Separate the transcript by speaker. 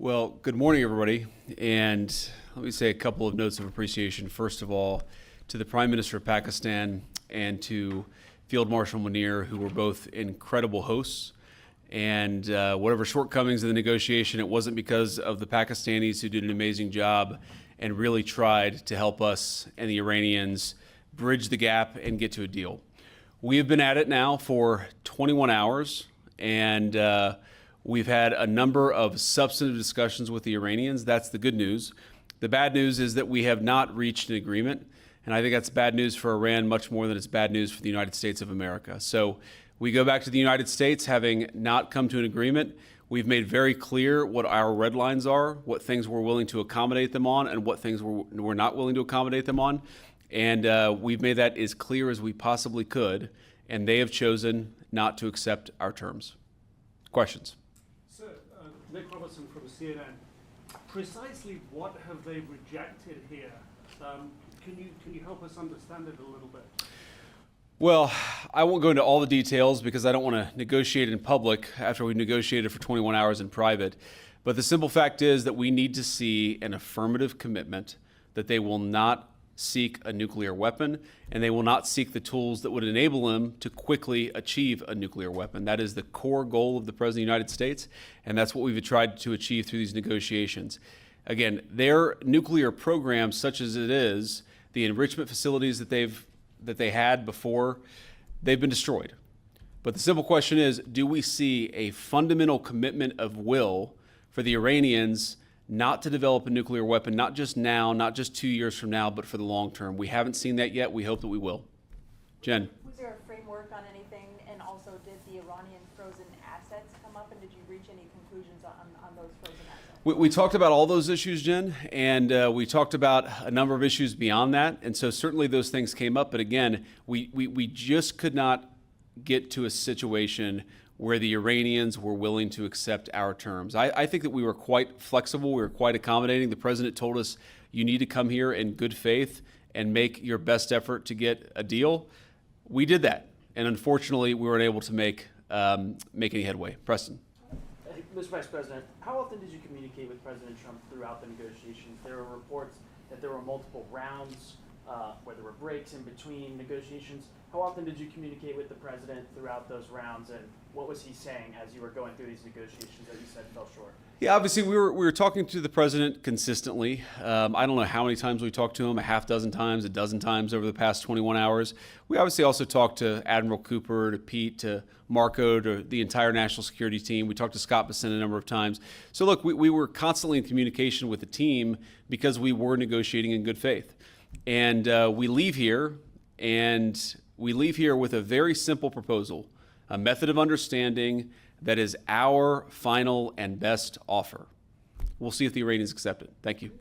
Speaker 1: Well, good morning, everybody. And let me say a couple of notes of appreciation. First of all, to the Prime Minister of Pakistan and to Field Marshal Munir, who were both incredible hosts. And whatever shortcomings in the negotiation, it wasn't because of the Pakistanis, who did an amazing job and really tried to help us and the Iranians bridge the gap and get to a deal. We have been at it now for 21 hours, and we've had a number of substantive discussions with the Iranians. That's the good news. The bad news is that we have not reached an agreement, and I think that's bad news for Iran much more than it's bad news for the United States of America. So we go back to the United States having not come to an agreement. We've made very clear what our red lines are, what things we're willing to accommodate them on, and what things we're not willing to accommodate them on. And we've made that as clear as we possibly could, and they have chosen not to accept our terms. Questions?
Speaker 2: Sir, Nick Robertson from CNN. Precisely what have they rejected here? Can you help us understand it a little bit?
Speaker 1: Well, I won't go into all the details because I don't want to negotiate in public after we negotiated for 21 hours in private. But the simple fact is that we need to see an affirmative commitment that they will not seek a nuclear weapon, and they will not seek the tools that would enable them to quickly achieve a nuclear weapon. That is the core goal of the President of the United States, and that's what we've tried to achieve through these negotiations. Again, their nuclear program, such as it is, the enrichment facilities that they had before, they've been destroyed. But the simple question is, do we see a fundamental commitment of will for the Iranians not to develop a nuclear weapon, not just now, not just 2 years from now, but for the long term? We haven't seen that yet. We hope that we will. Jen.
Speaker 3: Was there a framework on anything? And also, did the Iranian frozen assets come up? And did you reach any conclusions on those frozen assets?
Speaker 1: We talked about all those issues, Jen, and we talked about a number of issues beyond that. And so certainly those things came up. But again, we just could not get to a situation where the Iranians were willing to accept our terms. I think that we were quite flexible. We were quite accommodating. The president told us, you need to come here in good faith and make your best effort to get a deal. We did that. And unfortunately, we weren't able to make any headway. Preston.
Speaker 4: Mr. Vice President, how often did you communicate with President Trump throughout the negotiations? There were reports that there were multiple rounds, where there were breaks in between negotiations. How often did you communicate with the president throughout those rounds, and what was he saying as you were going through these negotiations that you said fell short?
Speaker 1: Yeah, obviously we were talking to the president consistently. I don't know how many times we talked to him, a half dozen times, a dozen times over the past 21 hours. We obviously also talked to Admiral Cooper, to Pete, to Marco, to the entire national security team. We talked to Scott Bessent a number of times. So look, we were constantly in communication with the team because we were negotiating in good faith. And we leave here with a very simple proposal, a method of understanding that is our final and best offer. We'll see if the Iranians accept it. Thank you.